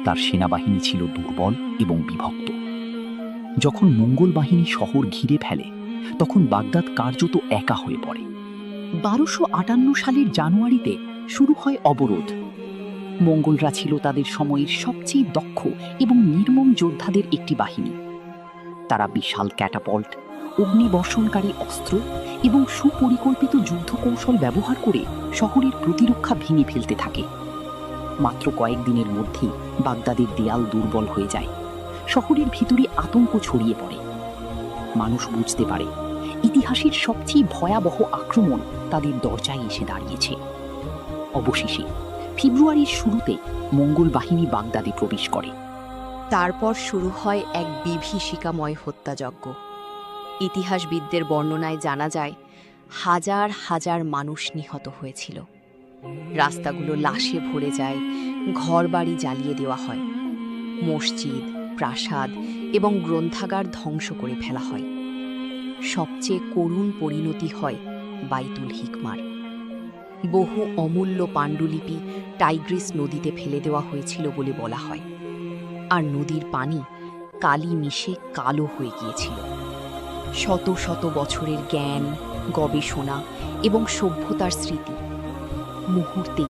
তার সেনাবাহিনী ছিল দুর্বল এবং বিভক্ত। যখন মঙ্গল বাহিনী শহর ঘিরে ফেলে তখন বাগদাদ কার্যত একা হয়ে পড়ে। 1258 সালের জানুয়ারিতে শুরু হয় অবরোধ। মঙ্গলরা ছিল তাদের সময়ের সবচেয়ে দক্ষ এবং নির্মম যোদ্ধাদের একটি বাহিনী। তারা বিশাল ক্যাটাপল্ট, অগ্নিবর্ষণকারী অস্ত্র এবং সুপরিকল্পিত যুদ্ধ কৌশল ব্যবহার করে শহরের প্রতিরক্ষা ভেঙে ফেলতে থাকে। মাত্র কয়েকদিনের মধ্যেই বাগদাদের দেয়াল দুর্বল হয়ে যায়। শহরের ভিতরে আতঙ্ক ছড়িয়ে পড়ে। মানুষ বুঝতে পারে ইতিহাসের সবচেয়ে ভয়াবহ আক্রমণ তাদের দরজায় এসে দাঁড়িয়েছে। অবশেষে ফেব্রুয়ারির শুরুতে মঙ্গল বাহিনী বাগদাদে প্রবেশ করে। তারপর শুরু হয় এক বিভীষিকাময় হত্যাযজ্ঞ। ইতিহাসবিদদের বর্ণনায় জানা যায় হাজার হাজার মানুষ নিহত হয়েছিল। রাস্তাগুলো লাশে ভরে যায়, ঘরবাড়ি জ্বালিয়ে দেওয়া হয়, মসজিদ, প্রাসাদ এবং গ্রন্থাগার ধ্বংস করে ফেলা হয়। সবচেয়ে করুণ পরিণতি হয় বাইতুল হিকমার। বহু অমূল্য পাণ্ডুলিপি টাইগ্রিস নদীতে ফেলে দেওয়া হয়েছিল বলে বলা হয়, আর নদীর পানি কালি মিশে কালো হয়ে গিয়েছিল। শত শত বছরের জ্ঞান, গবেষণা এবং সভ্যতার স্মৃতি মুহূর্তে